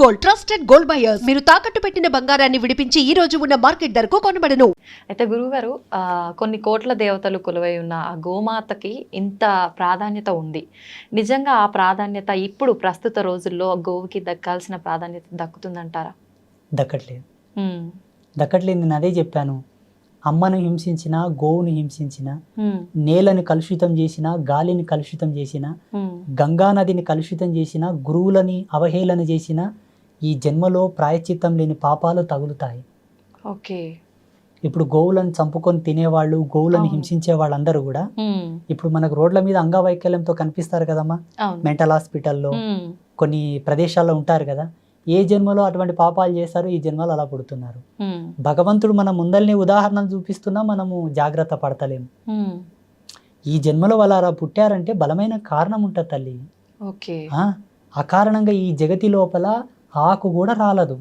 Gold, trusted gold buyers. మీరు తాకట్టు పెట్టిన బంగారాన్ని విడిపించి ఈ రోజు ఉన్న మార్కెట్ ధరకు కొనబడను. అయితే గురువుగారు కొన్ని కోట్ల దేవతలు కొలువై ఉన్న ఆ గోమాతకి ఇంత ప్రాధాన్యత ఉంది. నిజంగా ఆ ప్రాధాన్యత ఇప్పుడు ప్రస్తుత రోజుల్లో గోవుకి దక్కాల్సిన ప్రాధాన్యత దక్కుతుందంటారా? దక్కట్లేదు. నేను అదే చెప్పాను. అమ్మను హింసించిన, గోవుని హింసించిన, నేలను కలుషితం చేసిన, గాలిని కలుషితం చేసిన, గంగా నదిని కలుషితం చేసిన, గురువులని అవహేళన చేసిన ఈ జన్మలో ప్రాయశ్చిత్తం లేని పాపాలు తగులుతాయి. ఓకే. ఇప్పుడు గోవులను చంపుకొని తినేవాళ్ళు, గోవులను హింసించే వాళ్ళందరూ కూడా ఇప్పుడు మనకు రోడ్ల మీద అంగవైకల్యంతో కనిపిస్తారు కదమ్మా, మెంటల్ హాస్పిటల్లో కొన్ని ప్రదేశాల్లో ఉంటారు కదా. ఏ జన్మలో అటువంటి పాపాలు చేశారు, ఈ జన్మలో అలా పుడుతున్నారు. భగవంతుడు మన ముందల్ని ఉదాహరణలు చూపిస్తున్నా మనము జాగ్రత్త పడతలేము. ఈ జన్మలో వాళ్ళు అలా పుట్టారంటే బలమైన కారణం ఉంటుంది తల్లి. ఆ కారణంగా ఈ జగతి లోపల ఆకు కూడా రాలదు.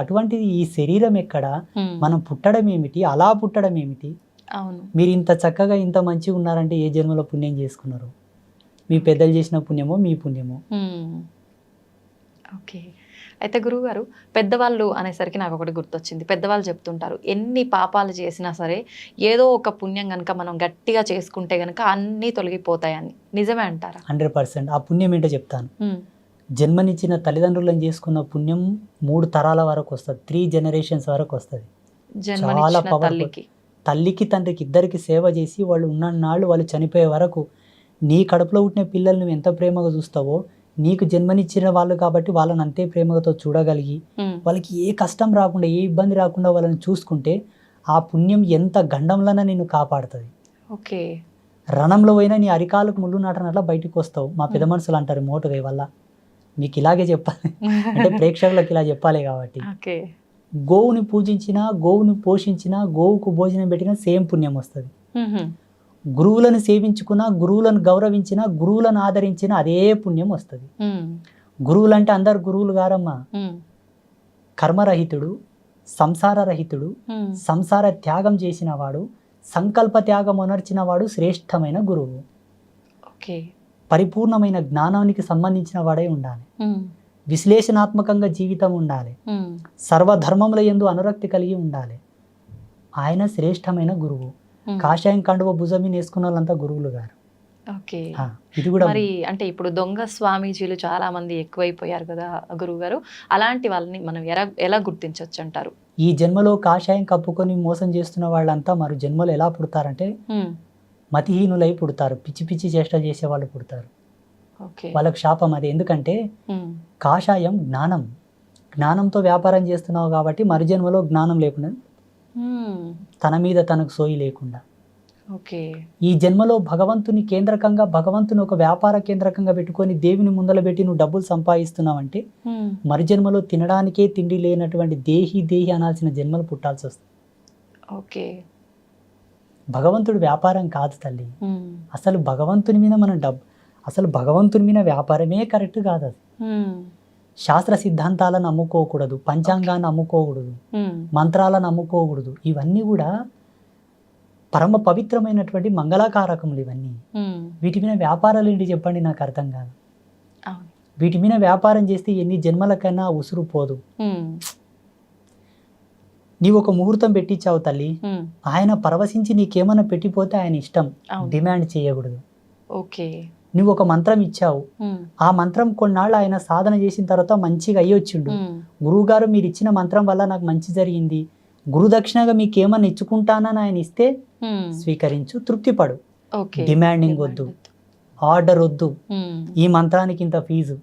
అటువంటిది ఈ శరీరం ఎక్కడ, మనం పుట్టడం ఏమిటి, అలా పుట్టడం ఏమిటి. మీరు ఇంత చక్కగా ఇంత మంచిగా ఉన్నారంటే ఏ జన్మలో పుణ్యం చేసుకున్నారు? మీ పెద్దలు చేసిన పుణ్యమో మీ పుణ్యమో. ఓకే. అయితే గురువుగారు, పెద్దవాళ్ళు అనేసరికి నాకు ఒకటి గుర్తొచ్చింది. పెద్దవాళ్ళు చెప్తుంటారు, ఎన్ని పాపాలు చేసినా సరే ఏదో ఒక పుణ్యం కనుక మనం గట్టిగా చేసుకుంటే కనుక అన్నీ తొలగిపోతాయని. నిజమే అంటారా? 100%. ఆ పుణ్యం ఏంటో చెప్తాను. జన్మనిచ్చిన తల్లిదండ్రులను చేసుకున్న పుణ్యం 3 తరాల వరకు వస్తుంది, 3 generations వరకు వస్తుంది. చాలా పవర్ఫుల్. తల్లికి తండ్రికి ఇద్దరికి సేవ చేసి వాళ్ళు ఉన్ననాళ్ళు వాళ్ళు చనిపోయే వరకు నీ కడుపులో పుట్టిన పిల్లల్ని నువ్వు ఎంత ప్రేమగా చూస్తావో, నీకు జన్మనిచ్చిన వాళ్ళు కాబట్టి వాళ్ళని అంతే ప్రేమతో చూడగలిగి వాళ్ళకి ఏ కష్టం రాకుండా, ఏ ఇబ్బంది రాకుండా వాళ్ళని చూసుకుంటే ఆ పుణ్యం ఎంత గండంలోనే నిన్ను కాపాడుతుంది. ఓకే. రణంలో పోయినా నీ అరికాలకు ముళ్ళు నాటనట్లా బయటకు వస్తావు. మా పెద్ద మనుషులు అంటారు మోటుగా వల్ల. మీకు ఇలాగే చెప్పాలి అంటే ప్రేక్షకులకు ఇలా చెప్పాలి కాబట్టి. గోవుని పూజించినా, గోవుని పోషించినా, గోవుకు భోజనం పెట్టినా సేమ్ పుణ్యం వస్తుంది. గురువులను సేవించుకున్న, గురువులను గౌరవించిన, గురువులను ఆదరించిన అదే పుణ్యం వస్తుంది. గురువులు అంటే అందరు గురువులు గారమ్మా. కర్మరహితుడు, సంసారరహితుడు, సంసార త్యాగం చేసిన వాడు, సంకల్ప త్యాగం అనర్చిన వాడు శ్రేష్టమైన గురువు. పరిపూర్ణమైన జ్ఞానానికి సంబంధించిన వాడై ఉండాలి. విశ్లేషణాత్మకంగా జీవితం ఉండాలి. సర్వధర్మముల యందు అనురక్తి కలిగి ఉండాలి. ఆయన శ్రేష్టమైన గురువు. కాషాయం కండువ భుజమి వేసుకున్న వాళ్ళంతా గురువులు గారు. ఓకే. ఇది కూడా మరి అంటే ఇప్పుడు దొంగ స్వామీజీలు చాలా మంది ఎక్కువైపోయారు కదా గురువు గారు, అలాంటి వాళ్ళని మనం ఎలా గుర్తించవచ్చు అంటారు? ఈ జన్మలో కాషాయం కప్పుకొని మోసం చేస్తున్న వాళ్ళంతా మరో జన్మలో ఎలా పుడతారంటే మతిహీనులై పుడతారు. పిచ్చి పిచ్చి చేష్ట చేసే వాళ్ళు పుడతారు. వాళ్ళకు శాపం అది. ఎందుకంటే కాషాయం జ్ఞానంతో వ్యాపారం చేస్తున్నావు కాబట్టి మరు జన్మలో జ్ఞానం లేకుండా, తన మీద తనకు సోయి లేకుండా, ఈ జన్మలో భగవంతుని కేంద్రకంగా, భగవంతుని ఒక వ్యాపార కేంద్రకంగా పెట్టుకొని దేవుని ముందల పెట్టి నువ్వు డబ్బులు సంపాదిస్తున్నావంటే మరు జన్మలో తినడానికే తిండి లేనటువంటి దేహి అనాల్సిన జన్మలు పుట్టాల్సి వస్తుంది. భగవంతుడు వ్యాపారం కాదు తల్లి. అసలు భగవంతుని మీద మనం అసలు భగవంతుని మీద వ్యాపారమే కరెక్ట్ కాదు. అది శాస్త్ర సిద్ధాంతాలను అమ్ముకోకూడదు, పంచాంగాన్ని అమ్ముకోకూడదు, మంత్రాలను అమ్ముకోకూడదు. ఇవన్నీ కూడా పరమ పవిత్రమైనటువంటి మంగళకారకములు ఇవన్నీ. వీటి మీద వ్యాపారాలు ఏంటి చెప్పండి, నాకు అర్థం కాదు. వీటి మీద వ్యాపారం చేస్తే ఎన్ని జన్మలకైనా ఉసురు పోదు. నీవు ఒక ముహూర్తం పెట్టించావు తల్లి, ఆయన పరవశించి నీకేమైనా పెట్టిపోతే ఆయన ఇష్టం, డిమాండ్ చేయకూడదు. నువ్వు ఒక మంత్రం ఇచ్చావు, ఆ మంత్రం కొన్నాళ్ళు ఆయన సాధన చేసిన తర్వాత మంచిగా అయ్యొచ్చిండు. గురువు గారు మీరు ఇచ్చిన మంత్రం వల్ల నాకు మంచి జరిగింది, గురుదక్షిణగా మీకు ఏమన్నా ఇచ్చుకుంటానని ఆయన ఇస్తే స్వీకరించు, తృప్తిపడు. డిమాండింగ్ వద్దు, ఆర్డర్ వద్దు. ఈ మంత్రానికి ఇంత ఫీజు,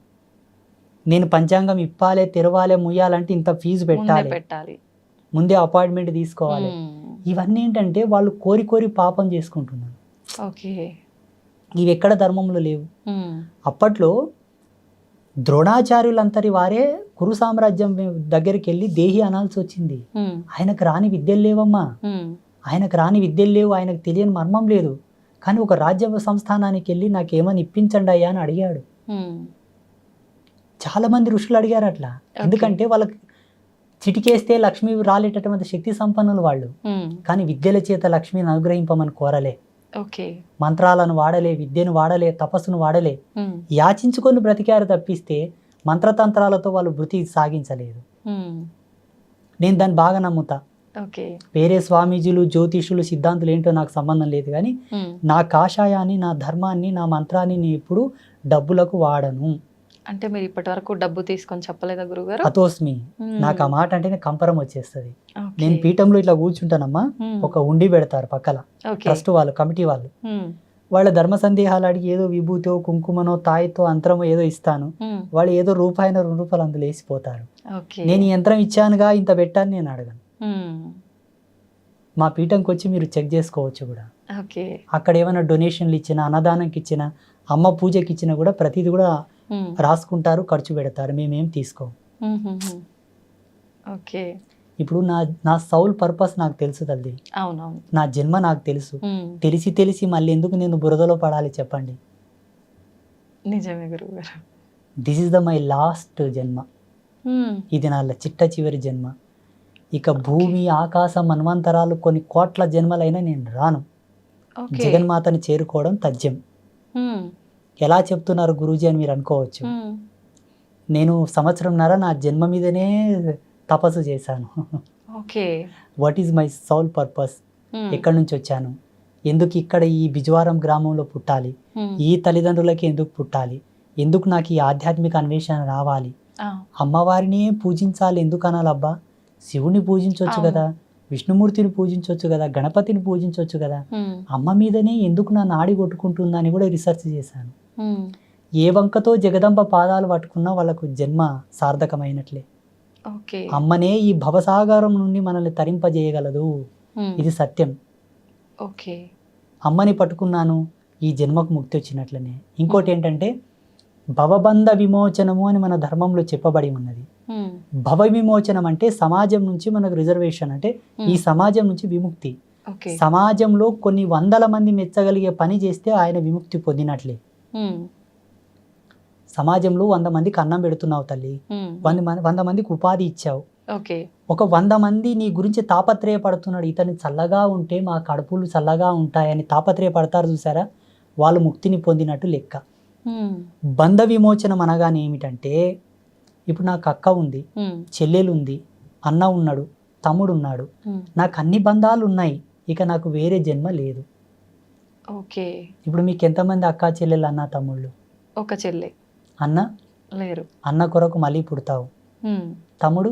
నేను పంచాంగం ఇప్పాలే, తెరవాలే, ముయ్యాలంటే ఇంత ఫీజు పెట్టాలి, ముందే అపాయింట్మెంట్ తీసుకోవాలి. ఇవన్నీ ఏంటంటే వాళ్ళు కోరి పాపం చేసుకుంటున్నారు. ఇవి ఎక్కడ ధర్మంలో లేవు. అప్పట్లో ద్రోణాచార్యులంతటి వారే కురు సామ్రాజ్యం దగ్గరికి వెళ్ళి దేహి అనాల్సి వచ్చింది. ఆయనకు రాని విద్యలు లేవమ్మా, ఆయనకు తెలియని మర్మం లేదు. కానీ ఒక రాజ్య సంస్థానానికి వెళ్ళి నాకేమని ఇప్పించండి అయ్యా అని అడిగాడు. చాలా మంది ఋషులు అడిగారు అట్లా. ఎందుకంటే వాళ్ళకి చిటికేస్తే లక్ష్మి రాలేటటువంటి శక్తి సంపన్నులు వాళ్ళు. కానీ విద్యల చేత లక్ష్మిని అనుగ్రహింపమని కోరలే. ఓకే. మంత్రాలను వాడలే, విద్యను వాడలే, తపస్సును వాడలే, యాచించుకొని బ్రతికారు తప్పిస్తే మంత్రతంత్రాలతో వాళ్ళు వృత్తి సాగించలేదు. నేను దాన్ని బాగా నమ్ముతా. ఓకే. వేరే స్వామీజీలు, జ్యోతిషులు, సిద్ధాంతులు ఏంటో నాకు సంబంధం లేదు, కానీ నా కాషాయాన్ని, నా ధర్మాన్ని, నా మంత్రాన్ని నేను ఎప్పుడు డబ్బులకు వాడను. అంటే మీరు ఇప్పటి వరకు డబ్బు తీసుకొని చెప్పలేదా గురుగారు? అతోస్మి. నాకు ఆ మాట అంటేనే కంపరం వచ్చేస్తుంది. నేను పీఠంలో ఇట్లా కూర్చుంటానమ్మా, ఒక ఉండి పెడతారు పక్కల, ట్రస్ట్ వాళ్ళు, కమిటీ వాళ్ళు. వాళ్ళ ధర్మ సందేహాలు అడిగి ఏదో విభూతో, కుంకుమనో, తాయితో, అంతరమో ఏదో ఇస్తాను. వాళ్ళు ఏదో రూపాయిన 2 రూపాయలు అందులో వేసిపోతారు. నేను ఈ యంత్రం ఇచ్చానుగా, ఇంత పెట్టాను నేను అడగను. మా పీఠంకి వచ్చి మీరు చెక్ చేసుకోవచ్చు కూడా. అక్కడ ఏమైనా డొనేషన్లు ఇచ్చినా, అన్నదానంకి ఇచ్చినా, అమ్మ పూజకి ఇచ్చినా కూడా ప్రతిదీ కూడా రాసుకుంటారు, ఖర్చు పెడతారు, మేమేం తీసుకోం. ఇప్పుడు నా సౌల్ పర్పస్ నాకు తెలుసు తల్లి. నా జన్మ నాకు తెలుసు. తెలిసి మళ్ళీ ఎందుకు నేను బురదలో పడాలి చెప్పండి? నిజమే గురుగారు. దిస్ ఇస్ మై లాస్ట్ జన్మ. ఇది నా చిట్ట చివరి జన్మ. ఇక భూమి, ఆకాశం, మన్వంతరాలు, కొన్ని కోట్ల జన్మలైనా నేను రాను. జగన్మాతని చేరుకోవడం తథ్యం. ఎలా చెప్తున్నారు గురూజీ అని మీరు అనుకోవచ్చు. నేను 1.5 సంవత్సరంన్నర నా జన్మ మీదనే తపస్సు చేశాను. What is my Saul purpose? ఎక్కడి నుంచి వచ్చాను? ఎందుకు ఇక్కడ ఈ బిజవారం గ్రామంలో పుట్టాలి? ఈ తల్లిదండ్రులకి ఎందుకు పుట్టాలి? ఎందుకు నాకు ఈ ఆధ్యాత్మిక అన్వేషణ రావాలి? అమ్మవారిని పూజించాలి ఎందుకు అనాలబ్బా? శివుని పూజించవచ్చు కదా, విష్ణుమూర్తిని పూజించవచ్చు కదా, గణపతిని పూజించవచ్చు కదా. అమ్మ మీదనే ఎందుకు నా నాడి కొట్టుకుంటుందని కూడా రీసెర్చ్ చేశాను. ఏ వంకతో జగదంబ పాదాలు పట్టుకున్నా వాళ్ళకు జన్మ సార్థకమైనట్లే. అమ్మనే ఈ భవసాగరం నుండి మనల్ని తరింపజేయగలదు. ఇది సత్యం. అమ్మని పట్టుకున్నాను, ఈ జన్మకు ముక్తి వచ్చినట్లనే. ఇంకోటి ఏంటంటే భవబంధ విమోచనము అని మన ధర్మంలో చెప్పబడి ఉన్నది. భవ విమోచనం అంటే సమాజం నుంచి మనకు రిజర్వేషన్, అంటే ఈ సమాజం నుంచి విముక్తి. సమాజంలో కొన్ని 100 మంది మెచ్చగలిగే పని చేస్తే ఆయన విముక్తి పొందినట్లే. సమాజంలో 100 మందికి అన్నం పెడుతున్నావు తల్లి, 100 మందికి ఉపాధి ఇచ్చావు. ఒక 100 మంది నీ గురించి తాపత్రయపడుతున్నాడు, ఇతని చల్లగా ఉంటే మా కడుపులు చల్లగా ఉంటాయని తాపత్రయపడతారు చూసారా, వాళ్ళు ముక్తిని పొందినట్టు లెక్క. బంధ విమోచనం అనగానే ఏమిటంటే, ఇప్పుడు నాకు అక్క ఉంది, చెల్లెలు ఉంది, అన్న ఉన్నాడు, తమ్ముడు ఉన్నాడు, నాకు అన్ని బంధాలు ఉన్నాయి, ఇక నాకు వేరే జన్మ లేదు. ఇప్పుడు మీకు ఎంతమంది అక్క, చెల్లెలు, అన్న, తమ్ముళ్ళు? ఒక చెల్లె. అన్న లేరు. అన్న కొరకు మళ్ళీ పుడతావు. తమ్ముడు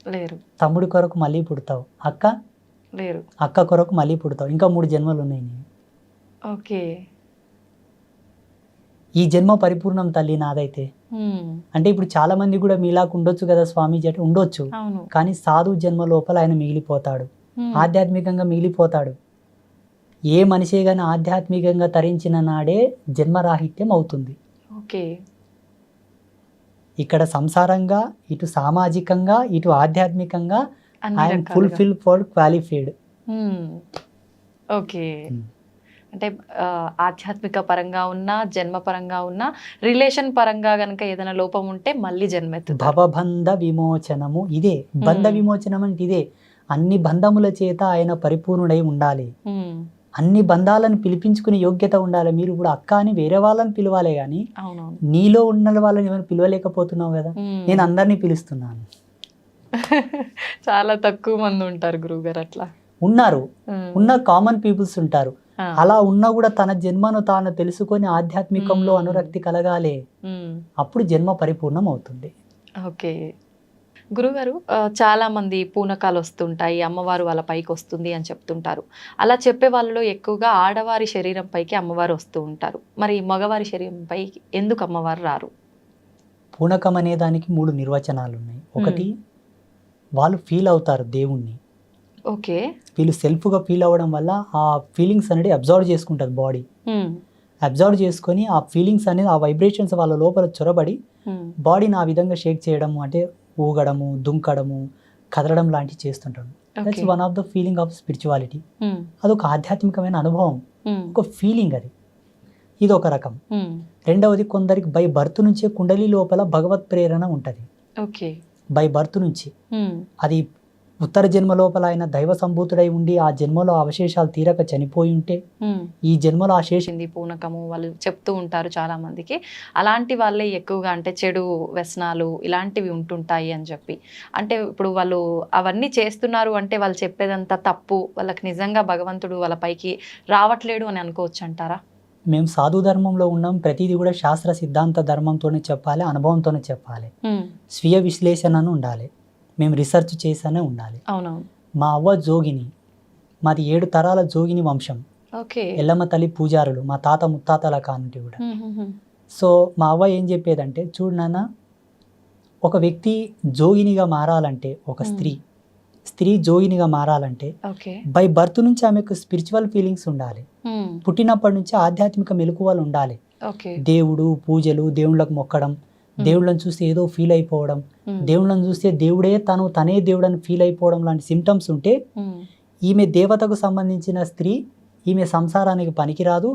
లేరు. తమ్ముడి కొరకు మళ్ళీ పుడతావు. అక్క లేరు. అక్క కొరకు మళ్ళీ పుడతావు. ఇంకా 3 జన్మలు ఉన్నాయి నీవు. ఈ జన్మ పరిపూర్ణం తల్లి నాదైతే. అంటే ఇప్పుడు చాలా మంది కూడా మీలాగా ఉండొచ్చు కదా స్వామీజీ అంటే, ఉండొచ్చు, కానీ సాధు జన్మ లోపల ఆయన మిగిలిపోతాడు, ఆధ్యాత్మికంగా మిగిలిపోతాడు. ఏ మనిషి కానీ ఆధ్యాత్మికంగా తరించిన నాడే జన్మరాహిత్యం అవుతుంది. ఇక్కడ సంసారంగా, ఇటు సామాజికంగా, ఇటు ఆధ్యాత్మికంగా ఆయన ఫుల్ఫిల్ ఫర్ క్వాలిఫైడ్. అంటే ఆధ్యాత్మిక పరంగా ఉన్నా, జన్మ పరంగా ఉన్నా, రిలేషన్ పరంగా గనక ఏదైనా లోపం ఉంటే మళ్ళీ జన్మెత్తుతారు. భవబంధ విమోచనము ఇదే. బంధ విమోచనం అంటే ఇదే. అన్ని బంధముల చేత ఆయన పరిపూర్ణుడై ఉండాలి. అన్ని బంధాలను పిలిపించుకునే యోగ్యత ఉండాలి. మీరు ఇప్పుడు అక్క అని వేరే వాళ్ళని పిలవాలే గాని నీలో ఉన్న వాళ్ళని ఏమైనా పిలవలేకపోతున్నావు కదా. నేను అందరినీ పిలుస్తున్నాను. చాలా తక్కువ మంది ఉంటారు గురువుగారు. అట్లా ఉన్నారు, ఉన్న కామన్ పీపుల్స్ ఉంటారు. అలా ఉన్నా కూడా తన జన్మను తాను తెలుసుకొని ఆధ్యాత్మికంలో అనురక్తి కలగాలి, అప్పుడు జన్మ పరిపూర్ణం అవుతుంది. గురుగారు, చాలా మంది పూనకాలు వస్తుంటాయి, అమ్మవారు వాళ్ళ పైకి వస్తుంది అని చెప్తుంటారు. అలా చెప్పే వాళ్ళలో ఎక్కువగా ఆడవారి శరీరం పైకి అమ్మవారు వస్తూ ఉంటారు. మరి మగవారి శరీరం పైకి ఎందుకు అమ్మవారు రారు? పూనకం అనే దానికి 3 నిర్వచనాలు ఉన్నాయి. ఒకటి, వాళ్ళు ఫీల్ అవుతారు దేవుణ్ణి. వీళ్ళు సెల్ఫ్గా ఫీల్ అవ్వడం వల్ల ఆ ఫీలింగ్స్ అనేది అబ్జర్వ్ చేసుకుంటుంది బాడీ. అబ్జర్వ్ చేసుకొని ఆ ఫీలింగ్స్ అనేది, ఆ వైబ్రేషన్స్ వాళ్ళ లోపల చొరబడి బాడీని ఆ విధంగా షేక్ చేయడము, అంటే ఊగడము, దుంకడము, కదలడం లాంటివి చేస్తుంటాడు. That's one of the feeling of spirituality. అదొక ఆధ్యాత్మికమైన అనుభవం, ఒక ఫీలింగ్ అది. ఇది ఒక రకం. రెండవది, కొందరికి బై బర్త్ నుంచే కుండలి లోపల భగవత్ ప్రేరణ ఉంటుంది. బై బర్త్ నుంచి అది ఉత్తర జన్మ లోపల ఆయన దైవ సంభూతుడై ఉండి ఆ జన్మలో అవశేషాలు తీరక చనిపోయి ఉంటే ఈ జన్మలో ఆ శేష చేసింది పూనకము వాళ్ళు చెప్తూ ఉంటారు చాలా మందికి. అలాంటి వాళ్ళే ఎక్కువగా అంటే చెడు వ్యసనాలు ఇలాంటివి ఉంటుంటాయి అని చెప్పి. అంటే ఇప్పుడు వాళ్ళు అవన్నీ చేస్తున్నారు అంటే వాళ్ళు చెప్పేదంతా తప్పు, వాళ్ళకి నిజంగా భగవంతుడు వాళ్ళ పైకి రావట్లేడు అని అనుకోవచ్చు అంటారా? మేము సాధు ధర్మంలో ఉన్నాం, ప్రతిదీ కూడా శాస్త్ర సిద్ధాంత ధర్మంతోనే చెప్పాలి, అనుభవంతోనే చెప్పాలి, స్వీయ విశ్లేషణను ఉండాలి, మేము రీసెర్చ్ చేసానే ఉండాలి. అవునవును. మా అవ్వ జోగిని, మాది 7 తరాల జోగిని వంశం, ఓకే. ఎల్లమ్మ తల్లి పూజారులు, మా తాత ముత్తాతల కానుంటి కూడా. సో మా అవ్వ ఏం చెప్పేదంటే, చూడు నాన్న, ఒక వ్యక్తి జోగినిగా మారాలంటే, ఒక స్త్రీ జోగినిగా మారాలంటే బై బర్త్ నుంచి ఆమెకు స్పిరిచువల్ ఫీలింగ్స్ ఉండాలి, పుట్టినప్పటి నుంచి ఆధ్యాత్మిక మెలకువలు ఉండాలి. దేవుడు, పూజలు, దేవుళ్ళకు మొక్కడం, దేవుళ్ళని చూస్తే ఏదో ఫీల్ అయిపోవడం, దేవుళ్ళని చూస్తే దేవుడే తనే దేవుడు అని ఫీల్ అయిపోవడం లాంటి సిమ్టమ్స్ ఉంటే ఈమె దేవతకు సంబంధించిన స్త్రీ, ఈమె సంసారానికి పనికిరాదు,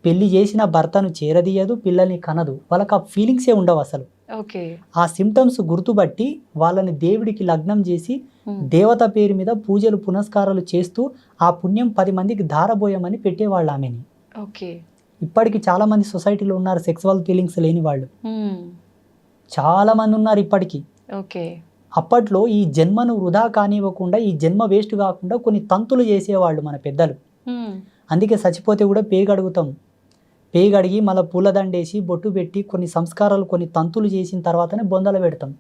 పెళ్లి చేసిన భర్తను చేరదీయదు, పిల్లల్ని కనదు, వాళ్ళకి ఆ ఫీలింగ్సే ఉండవు అసలు. ఆ సిమ్టమ్స్ గుర్తుబట్టి వాళ్ళని దేవుడికి లగ్నం చేసి దేవత పేరు మీద పూజలు పునస్కారాలు చేస్తూ ఆ పుణ్యం 10 మందికి ధారబోయమని పెట్టేవాళ్ళు ఆమెని. ఇప్పటికి చాలా మంది సొసైటీలో ఉన్నారు సెక్సువల్ ఫీలింగ్స్ లేని వాళ్ళు, చాలా మంది ఉన్నారు ఇప్పటికీ. అప్పట్లో ఈ జన్మను వృధా కానివ్వకుండా, ఈ జన్మ వేస్ట్ కాకుండా కొన్ని తంతులు చేసేవాళ్ళు మన పెద్దలు. అందుకే చచ్చిపోతే కూడా పేగడుగుతాం, పేగడిగి మళ్ళీ పూలదండేసి బొట్టు పెట్టి కొన్ని సంస్కారాలు, కొన్ని తంతులు చేసిన తర్వాతనే బొందలు పెడతాం.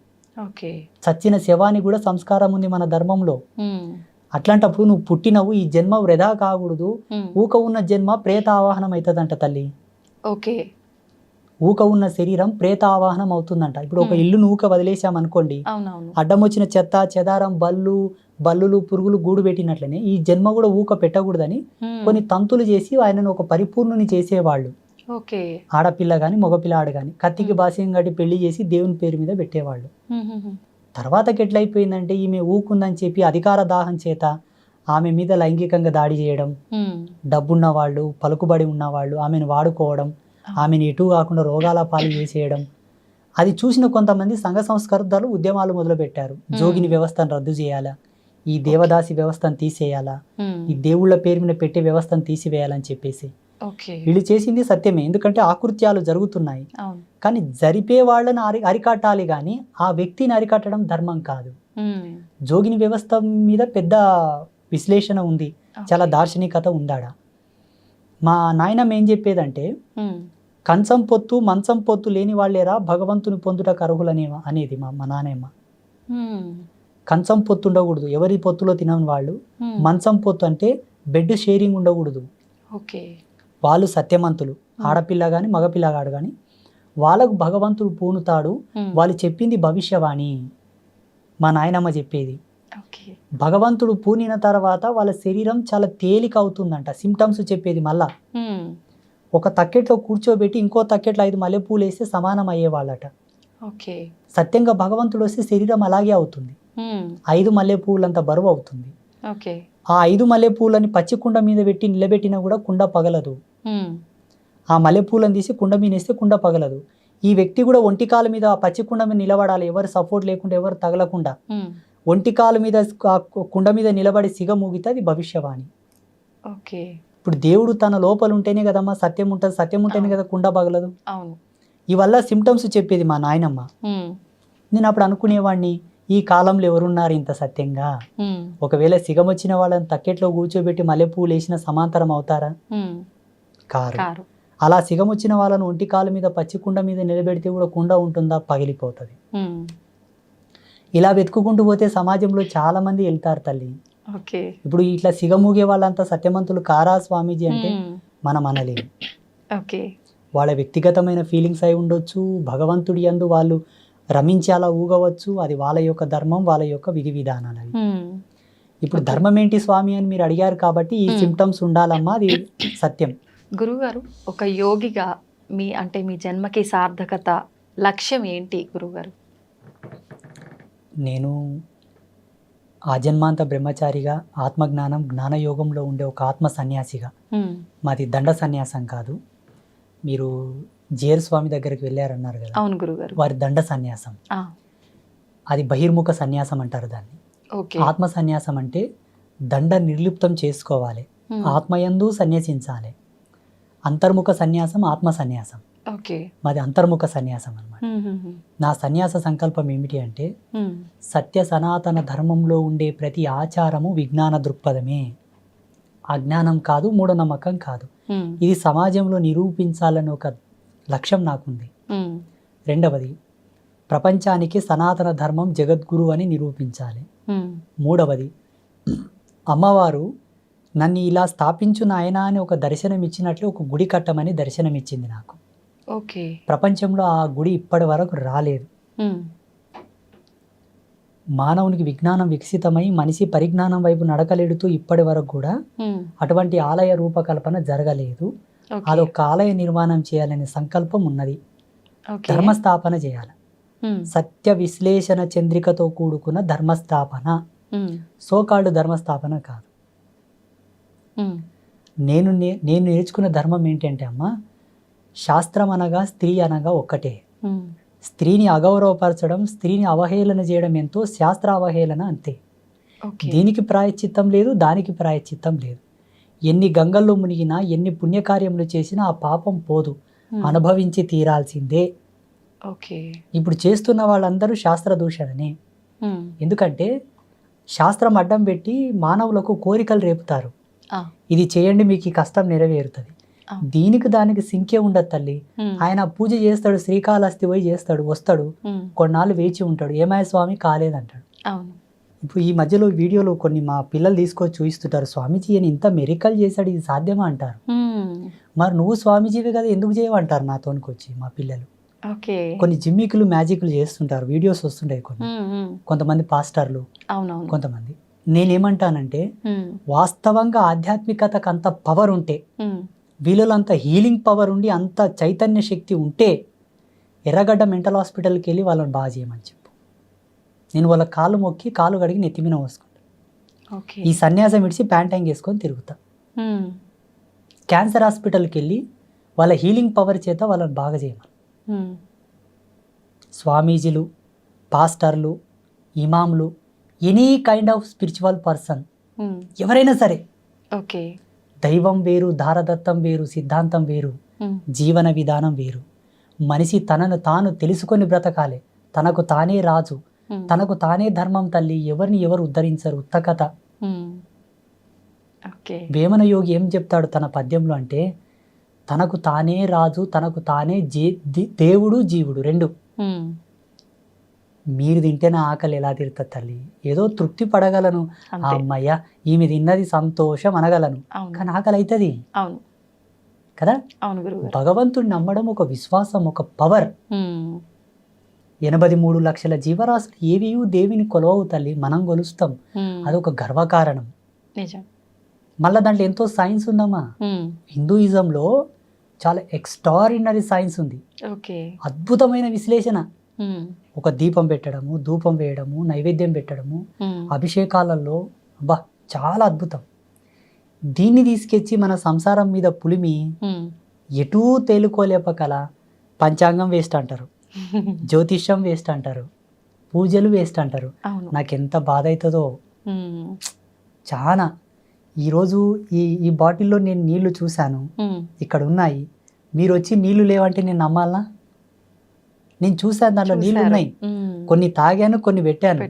చచ్చిన శవానికి కూడా సంస్కారం ఉంది మన ధర్మంలో. అట్లాంటప్పుడు నువ్వు పుట్టినవు, ఈ జన్మ వృధా కాకూడదు, ఊక ఉన్న జన్మ ప్రేత ఆవాహనం అవుతుందంట తల్లి. ఊక ఉన్న శరీరం ప్రేత ఆవాహనం అవుతుందంట. ఇప్పుడు ఒక ఇల్లును ఊక వదిలేసామనుకోండి, అడ్డం వచ్చిన చెత్త చెదారం, బల్లులు, పురుగులు గూడు పెట్టినట్లనే ఈ జన్మ కూడా ఊక పెట్టకూడదని కొన్ని తంతులు చేసి ఆయనను ఒక పరిపూర్ణుని చేసేవాళ్ళు. ఆడపిల్ల గాని మగపిల్లాడు గాని కత్తికి బాస్యం కట్టి పెళ్లి చేసి దేవుని పేరు మీద పెట్టేవాళ్ళు. తర్వాతకి ఎట్లయిపోయిందంటే, ఈమె ఊకుందని చెప్పి అధికార దాహం చేత ఆమె మీద లైంగికంగా దాడి చేయడం, డబ్బున్న వాళ్ళు, పలుకుబడి ఉన్నవాళ్ళు ఆమెను వాడుకోవడం, ఆమెను ఎటు కాకుండా రోగాల పాలు చేసేయడం. అది చూసిన కొంతమంది సంఘ సంస్కర్తలు ఉద్యమాలు మొదలుపెట్టారు. జోగిని వ్యవస్థను రద్దు చేయాలా, ఈ దేవదాసి వ్యవస్థను తీసేయాలా, ఈ దేవుళ్ళ పేరు మీద పెట్టే వ్యవస్థను తీసివేయాలని చెప్పేసి. వీళ్ళు చేసింది సత్యమే, ఎందుకంటే ఆకృత్యాలు జరుగుతున్నాయి, కానీ జరిపే వాళ్ళని అరికట్టాలి కానీ ఆ వ్యక్తిని అరికట్టడం ధర్మం కాదు. జోగిని వ్యవస్థ మీద పెద్ద విశ్లేషణ ఉంది, చాలా దార్శనికత ఉందాడా. మా నాయనమ్మ ఏం చెప్పేదంటే, కంచం పొత్తు మంచం పొత్తు లేని వాళ్ళేరా భగవంతుని పొందుటకు అర్హులనే అనేది మా నాయనమ్మ. కంచం పొత్తు ఉండకూడదు, ఎవరి పొత్తులో తినని వాళ్ళు. మంచం పొత్తు అంటే బెడ్ షేరింగ్ ఉండకూడదు. వాళ్ళు సత్యమంతులు, ఆడపిల్ల కానీ మగపిల్లగాడు కానీ వాళ్ళకు భగవంతుడు పూనుతాడు. వాళ్ళు చెప్పింది భవిష్యవాణి, మా నాయనమ్మ చెప్పేది. భగవంతుడు పూనిన తర్వాత వాళ్ళ శరీరం చాలా తేలిక అవుతుందంట. సిమ్టమ్స్ చెప్పేది మళ్ళా, ఒక తక్కెట్లో కూర్చోబెట్టి ఇంకో తక్కెట్లో 5 మల్లెపూలు వేస్తే సమానం అయ్యేవాళ్ళట. సత్యంగా భగవంతుడు వస్తే శరీరం అలాగే అవుతుంది, 5 మల్లెపూలంత బరువు అవుతుంది. ఆ 5 మల్లెపూలని పచ్చి కుండ మీద పెట్టి నిలబెట్టినా కూడా కుండ పగలదు. ఆ మల్లెపూలను తీసి కుండ మీద వేస్తే కుండ పగలదు. ఈ వ్యక్తి కూడా ఒంటికాల మీద ఆ పచ్చి కుండ మీద నిలబడాలి, ఎవరు సపోర్ట్ లేకుండా, ఎవరు తగలకుండా. ఒంటికాల మీద కుండ మీద నిలబడి సిగ మూగితే అది భవిష్యవాణి. ఇప్పుడు దేవుడు తన లోపల ఉంటేనే కదమ్మా సత్యం ఉంటుంది, సత్యం ఉంటేనే కదా కుండ పగలదు. ఇవల్ల సిమ్టమ్స్ చెప్పేది మా నాయనమ్మ. నేను అప్పుడు అనుకునేవాడిని, ఈ కాలంలో ఎవరున్నారు ఇంత సత్యంగా? ఒకవేళ సిగం వచ్చిన వాళ్ళని తక్కెట్లో కూర్చోబెట్టి మల్లెపూలు వేసిన సమాంతరం అవుతారా? కారు. అలా సిగం వచ్చిన వాళ్ళను ఒంటి కాలు మీద పచ్చి కుండ మీద నిలబెడితే కూడా కుండ ఉంటుందా? పగిలిపోతుంది. ఇలా వెతుక్కుంటూ పోతే సమాజంలో చాలా మంది వెళ్తారు తల్లి. ఇప్పుడు ఇట్లా సిగమూగే వాళ్ళంతా సత్యమంతులు కారా స్వామీజీ అంటే మనం అనలేము. వాళ్ళ వ్యక్తిగతమైన ఫీలింగ్స్ అయి ఉండొచ్చు, భగవంతుడి యందు వాళ్ళు రమించి అలా ఊగవచ్చు, అది వాళ్ళ యొక్క ధర్మం, వాళ్ళ యొక్క విధి విధానాలు. ఇప్పుడు ధర్మం ఏంటి స్వామి అని మీరు అడిగారు కాబట్టి ఈ సిమ్టమ్స్ ఉండాలమ్మా, అది సత్యం. గురుగారు, ఒక యోగిగా మీ జన్మకి సార్థకత లక్ష్యం ఏంటి గురుగారు? నేను ఆజన్మాంత బ్రహ్మచారిగా ఆత్మజ్ఞానం జ్ఞానయోగంలో ఉండే ఒక ఆత్మ సన్యాసిగా, మాది దండ సన్యాసం కాదు. మీరు జేర్ స్వామి దగ్గరికి వెళ్ళారన్నారు కదా, అవును గురుగారు, వారి దండ సన్యాసం, అది బహిర్ముఖ సన్యాసం అంటారు దాన్ని. ఓకే. ఆత్మ సన్యాసం అంటే దండ నిర్లిప్తం చేసుకోవాలి, ఆత్మయందు సన్యాసించాలి. అంతర్ముఖ సన్యాసం ఆత్మ సన్యాసం, ఓకే. మాది అంతర్ముఖ సన్యాసం అన్నమాట. నా సన్యాస సంకల్పం ఏమిటి అంటే సత్య సనాతన ధర్మంలో ఉండే ప్రతి ఆచారము విజ్ఞాన దృక్పథమే, అజ్ఞానం కాదు, మూఢనమ్మకం కాదు. ఇది సమాజంలో నిరూపించాలని ఒక లక్ష్యం నాకుంది. రెండవది, ప్రపంచానికి సనాతన ధర్మం జగద్గురు అని నిరూపించాలి. మూడవది, అమ్మవారు నన్ను ఇలా స్థాపించు నాయనా అని ఒక దర్శనం ఇచ్చినట్లు ఒక గుడి కట్టమని దర్శనం ఇచ్చింది నాకు. ఓకే. ప్రపంచంలో ఆ గుడి ఇప్పటి వరకు రాలేదు. మానవునికి విజ్ఞానం వికసితమై మనిషి పరిజ్ఞానం వైపు నడకలెడుతూ ఇప్పటి వరకు కూడా అటువంటి ఆలయ రూపకల్పన జరగలేదు. అదొక ఆలయ నిర్మాణం చేయాలనే సంకల్పం ఉన్నది. ధర్మస్థాపన చేయాలి. సత్య విశ్లేషణ చంద్రికతో కూడుకున్న ధర్మస్థాపన, సోకాళ్ళు ధర్మస్థాపన కాదు. నేను నేర్చుకున్న ధర్మం ఏంటంటే అమ్మ, శాస్త్రం అనగా స్త్రీ అనగా ఒక్కటే. స్త్రీని అగౌరవపరచడం, స్త్రీని అవహేళన చేయడం ఎంతో, శాస్త్ర అవహేళన అంతే. దీనికి ప్రాయశ్చిత్తం లేదు, దానికి ప్రాయశ్చిత్తం లేదు. ఎన్ని గంగల్లో మునిగినా, ఎన్ని పుణ్యకార్యములు చేసినా ఆ పాపం పోదు, అనుభవించి తీరాల్సిందే. ఇప్పుడు చేస్తున్న వాళ్ళందరూ శాస్త్ర దూషణనే. ఎందుకంటే శాస్త్రం అడ్డం పెట్టి మానవులకు కోరికలు రేపుతారు. ఇది చేయండి మీకు ఈ కష్టం నెరవేరుతుంది. దీనికి దానికి సింకే ఉండదు తల్లి. ఆయన పూజ చేస్తాడు, శ్రీకాళహస్తి పోయి చేస్తాడు, వస్తాడు, కొన్నాళ్ళు వేచి ఉంటాడు, ఏమయ్య స్వామి కాలేదంటాడు. ఇప్పుడు ఈ మధ్యలో వీడియోలో కొన్ని మా పిల్లలు తీసుకొచ్చి చూపిస్తుంటారు, స్వామీజీ అని ఇంత మెరికల్ చేశాడు, ఇది సాధ్యమా అంటారు. మరి నువ్వు స్వామీజీవే కదా, ఎందుకు చేయమంటారు నాతోనికొచ్చి మా పిల్లలు. కొన్ని జిమ్మికులు మ్యాజిక్లు చేస్తుంటారు, వీడియోస్ వస్తుంటాయి కొంతమంది పాస్టర్లు, కొంతమంది. నేనేమంటానంటే వాస్తవంగా ఆధ్యాత్మికతకు అంత పవర్ ఉంటే, వీళ్ళలో అంత హీలింగ్ పవర్ ఉండి, అంత చైతన్య శక్తి ఉంటే ఎర్రగడ్డ మెంటల్ హాస్పిటల్కి వెళ్ళి వాళ్ళని బాగా చేయమని చెప్పు. నేను వాళ్ళ కాళ్ళు మొక్కి కాళ్ళు కడిగి నెత్తిమీన పోసుకుంటా. ఈ సన్యాసం ఇడిచి ప్యాంటాంగ్ వేసుకొని తిరుగుతా. క్యాన్సర్ హాస్పిటల్కి వెళ్ళి వాళ్ళ హీలింగ్ పవర్ చేత వాళ్ళని బాగా చేయమని. స్వామీజీలు, పాస్టర్లు, ఇమాంలు, any kind of spiritual person ఎవరైనా సరే, దైవం వేరు, దారదత్తం వేరు, సిద్ధాంతం వేరు, జీవన విధానం వేరు. మనిషి తనను తాను తెలుసుకొని బ్రతకాలి. తనకు తానే రాజు, తనకు తానే ధర్మం తల్లి. ఎవరిని ఎవరు ఉద్ధరించరు. ఉత్తకథ. వేమన యోగి ఏం చెప్తాడు తన పద్యంలో అంటే, తనకు తానే రాజు, తనకు తానే దేవుడు, జీవుడు రెండు. మీరు తింటేనే ఆకలి ఎలా తీరుతుంది తల్లి? ఏదో తృప్తి పడగలను, అమ్మయ్య ఈమె తిన్నది సంతోషం అనగలను, కానీ ఆకలి అవుతుంది కదా. భగవంతుడిని నమ్మడం ఒక విశ్వాసం, ఒక పవర్. 83 లక్షల జీవరాశులు ఏవి దేవిని కొలవవు తల్లి, మనం కొలుస్తాం. అదొక గర్వకారణం. మళ్ళా దాంట్లో ఎంతో సైన్స్ ఉందమ్మా. హిందూయిజంలో చాలా ఎక్స్ట్రాడినరీ సైన్స్ ఉంది, అద్భుతమైన విశ్లేషణ. ఒక దీపం పెట్టడము, ధూపం వేయడము, నైవేద్యం పెట్టడము, అభిషేకాలలో అబ్బా చాలా అద్భుతం. దీన్ని తీసుకొచ్చి మన సంసారం మీద పులిమి ఎటూ తేలుకోలేపకల పంచాంగం వేస్ట్ అంటారు, జ్యోతిష్యం వేస్ట్ అంటారు, పూజలు వేస్ట్ అంటారు. నాకెంత బాధ అవుతుందో చాలా. ఈరోజు ఈ బాటిల్లో నేను నీళ్లు చూశాను, ఇక్కడ ఉన్నాయి. మీరు వచ్చి నీళ్లు లేవంటే నేను నమ్మాలా? నేను చూశాను, దాంట్లో నీళ్లు ఉన్నాయి, కొన్ని తాగాను, కొన్ని పెట్టాను.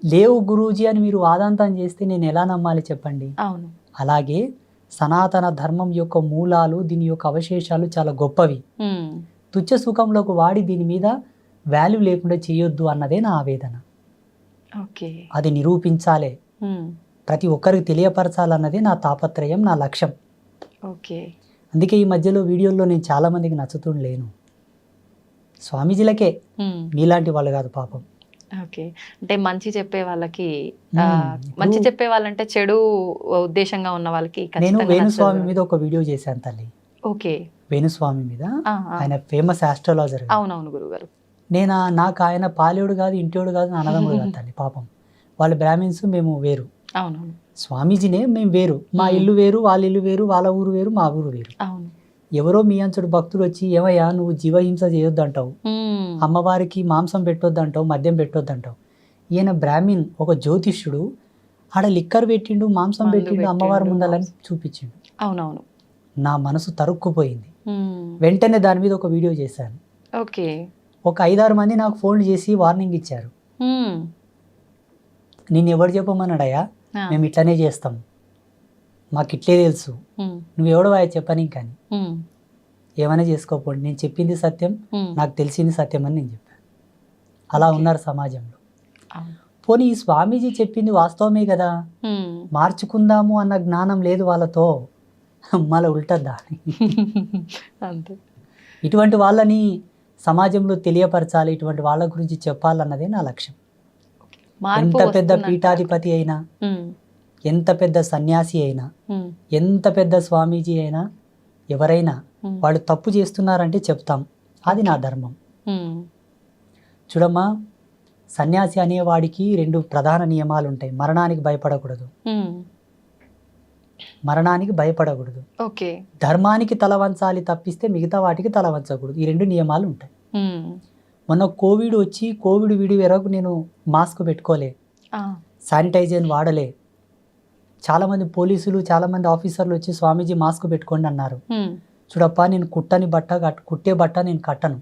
లేవు గురూజీ అని మీరు వాదాంతం చేస్తే నేను ఎలా నమ్మాలి చెప్పండి? అలాగే సనాతన ధర్మం యొక్క మూలాలు, దీని యొక్క అవశేషాలు చాలా గొప్పవి. తుచ్చ సుఖంలోకి వాడి దీని మీద వాల్యూ లేకుండా చేయొద్దు అన్నదే నా ఆవేదన. అది నిరూపించాలే, ప్రతి ఒక్కరికి తెలియపరచాలన్నదే నా తాపత్రయం, నా లక్ష్యం. అందుకే ఈ మధ్యలో వీడియోల్లో నేను చాలా మందికి నచ్చుతుండలేను. స్వామీజీలకే, మీలాంటి వాళ్ళు కాదు పాపం. అంటే మంచి చెప్పే వాళ్ళకి, మంచి చెప్పే వాళ్ళంటే చెడు ఉద్దేశంగా ఉన్న వాళ్ళకి. నేను వేణుస్వామి మీద ఒక వీడియో చేశాను తల్లి. వేణుస్వామి మీద, ఆయన ఫేమస్ ఆస్ట్రాలజర్. అవునవును గురుగారు. నాకు ఆయన పాలేవుడు కాదు, ఇంటోడు కాదు, అన్నదమ్ముడు కాదు తల్లి. పాపం వాళ్ళు బ్రాహ్మిన్స్, మేము వేరు. అవునవును. స్వామీజీనే మేము వేరు. మా ఇల్లు వేరు, వాళ్ళ ఇల్లు వేరు, వాళ్ళ ఊరు వేరు, మా ఊరు వేరు. ఎవరో మీ అంచుడు భక్తులు వచ్చి, ఏమయ్యా నువ్వు జీవహింస చేయొద్దు అంటావు, అమ్మవారికి మాంసం పెట్టొద్దు అంటావు, మద్యం పెట్టొద్దు అంటావు. ఈయన బ్రాహ్మిన్, ఒక జ్యోతిష్యుడు, ఆడ లిక్కర్ పెట్టిండు, మాంసం మందు పెట్టిండు, అమ్మవారి పెట్టిండు, ముందలని చూపించిండు. అవునవును. నా మనసు తరుక్కుపోయింది. వెంటనే దాని మీద ఒక వీడియో చేశాను. ఓకే. ఒక 5-6 మంది నాకు ఫోన్లు చేసి వార్నింగ్ ఇచ్చారు. నేను ఎవరు చెప్పమన్నాడయ్యా, మేము ఇట్లనే చేస్తాం, మాకు ఇట్లే తెలుసు, నువ్వు ఎవడో చెప్పని కానీ ఏమైనా చేసుకోకపోండి, నేను చెప్పింది సత్యం, నాకు తెలిసింది సత్యం అని నేను చెప్పాను. అలా ఉన్నారు సమాజంలో. పోనీ ఈ స్వామీజీ చెప్పింది వాస్తవమే కదా, మార్చుకుందాము అన్న జ్ఞానం లేదు వాళ్ళతో, మళ్ళీ ఉల్టద్దా? అంతే. ఇటువంటి వాళ్ళని సమాజంలో తెలియపరచాలి, ఇటువంటి వాళ్ళ గురించి చెప్పాలన్నదే నా లక్ష్యం. ఎంత పెద్ద పీఠాధిపతి అయినా, ఎంత పెద్ద సన్యాసి అయినా, ఎంత పెద్ద స్వామీజీ అయినా, ఎవరైనా వాళ్ళు తప్పు చేస్తున్నారంటే చెప్తాం, అది నా ధర్మం. చూడమ్మా, సన్యాసి అనేవాడికి 2 ప్రధాన నియమాలు ఉంటాయి. మరణానికి భయపడకూడదు, మరణానికి భయపడకూడదు, ధర్మానికి తల వంచాలి తప్పిస్తే మిగతా వాటికి తల వంచకూడదు. ఈ 2 నియమాలు ఉంటాయి. మొన్న కోవిడ్ వచ్చి కోవిడ్ విడి వరకు నేను మాస్క్ పెట్టుకోలే, శానిటైజర్ వాడలే. చాలామంది పోలీసులు, చాలామంది ఆఫీసర్లు వచ్చి స్వామీజీ మాస్క్ పెట్టుకోండి అన్నారు. చూడప్ప, నేను కుట్టే బట్ట నేను కట్టను.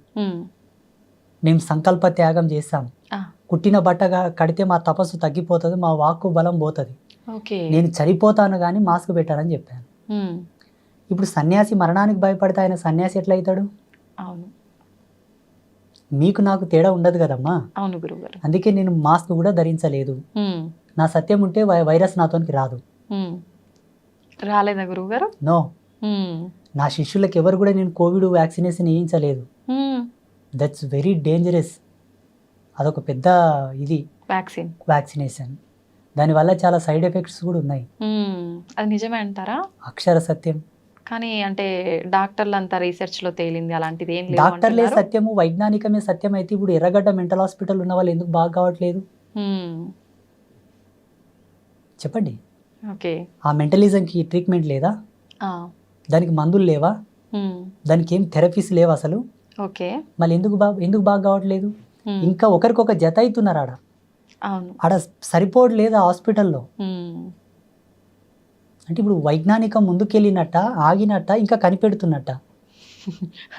మేము సంకల్ప త్యాగం చేశాం. కుట్టిన బట్ట కడితే మా తపస్సు తగ్గిపోతుంది, మా వాక్కు బలం పోతుంది, నేను చనిపోతాను కానీ మాస్క్ పెట్టానని చెప్పాను. ఇప్పుడు సన్యాసి మరణానికి భయపడితే ఆయన సన్యాసి ఎట్లా అవుతాడు? మీకు నాకు తేడా ఉండదు కదమ్మా. అవును గురుగారు. అందుకే నేను మాస్క్ కూడా ధరించలేదు. నా సత్యం ఉంటే వైరస్ నాతోనికి రాదు. రాలేదా గురుగారు? నో. నా శిష్యులకు ఎవరు కూడా నేను కోవిడ్ వ్యాక్సినేషన్ వేయించలేదు. That's very dangerous. అదొక పెద్ద ఇది వ్యాక్సినేషన్. దానివల్ల చాలా సైడ్ ఎఫెక్ట్స్ కూడా ఉన్నాయి. అది నిజమే అంటారా? అక్షర సత్యం. కానీ అంటే డాక్టర్లు అంతా రీసెర్చ్ లో తేలింది అలాంటిది ఏం లేదు. డాక్టర్లే సత్యము, వైజ్ఞానికమే సత్యం అయితే ఇప్పుడు ఎర్రగడ్డ మెంటల్ హాస్పిటల్ ఉన్న వాళ్ళు ఎందుకు బాగా కావట్లేదు చెప్పండి? ఆ మెంటలిజంకి ట్రీట్మెంట్ లేదా? దానికి మందులు లేవా? దానికి ఏం థెరపీస్ లేవు అసలు. మళ్ళీ ఎందుకు బాగా కావట్లేదు? ఇంకా ఒకరికొక జత అవుతున్నారు ఆడ. ఆడ సరిపోవట్లేదు ఆ హాస్పిటల్లో. అంటే ఇప్పుడు వైజ్ఞానికం ముందుకెళ్ళినట్ట, ఆగినట్ట, ఇంకా కనిపెడుతున్నట్ట?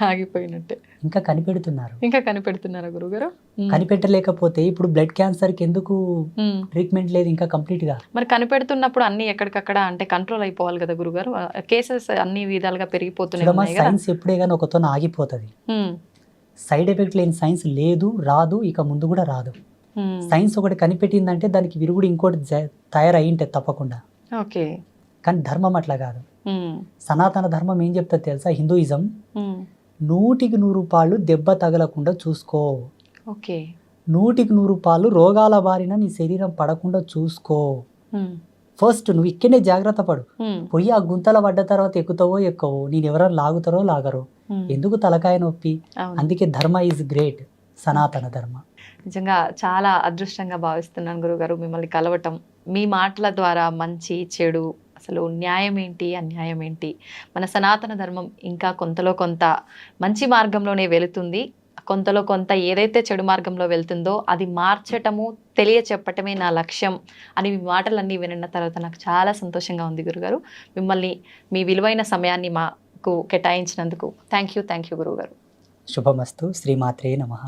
ఆగిపోయినట్టే. ఇంకా కనిపెడుతున్నారా గురుగారు? కనిపెట్టలేకపోతే ఇప్పుడు బ్లడ్ క్యాన్సర్ కి ఎందుకు ట్రీట్మెంట్ లేదు ఇంకా కంప్లీట్ గా? మరి కనిపెడుతున్నప్పుడు అన్ని ఎక్కడికక్కడ అంటే కంట్రోల్ అయిపోవాలి కదా గురుగారు. కేసెస్ అన్ని విధాలుగా పెరిగిపోతున్నాయి. సైన్స్ ఎప్పుడే గానీ ఒకతో ఆగిపోతుంది. సైడ్ ఎఫెక్ట్ లేని సైన్స్ లేదు, రాదు, ఇక ముందు కూడా రాదు. సైన్స్ ఒకటి కనిపెట్టిందంటే దానికి విరుగుడు ఇంకోటి తయారయ్యింటే తప్పకుండా. కానీ ధర్మం అట్లా కాదు. సనాతన ధర్మం ఏం చెప్తా తెలుసా? హిందూయిజం 100% దెబ్బ తగలకుండా చూసుకో, 100% రోగాల బారిన నీ శరీరం పడకుండా చూసుకో. ఫస్ట్ నువ్వు ఇక్కడనే జాగ్రత్త పడు. పోయి ఆ గుంతల పడ్డ తర్వాత ఎక్కుతావో ఎక్కవో, నేను ఎవరైనా లాగుతారో లాగరో, ఎందుకు తలకాయ నొప్పి? అందుకే ధర్మ ఈజ్ గ్రేట్, సనాతన ధర్మ. నిజంగా చాలా అదృష్టంగా భావిస్తున్నాను గురుగారు మిమ్మల్ని కలవటం. మీ మాటల ద్వారా మంచి చెడు, అసలు న్యాయం ఏంటి, అన్యాయం ఏంటి, మన సనాతన ధర్మం ఇంకా కొంతలో కొంత మంచి మార్గంలోనే వెళుతుంది, కొంతలో కొంత ఏదైతే చెడు మార్గంలో వెళ్తుందో అది మార్చటము, తెలియచెప్పటమే నా లక్ష్యం అని మీ మాటలన్నీ విన్న తర్వాత నాకు చాలా సంతోషంగా ఉంది గురుగారు. మిమ్మల్ని మీ విలువైన సమయాన్ని మాకు కేటాయించినందుకు థ్యాంక్ యూ గురుగారు. శుభమస్తు. శ్రీమాత్రే నమః.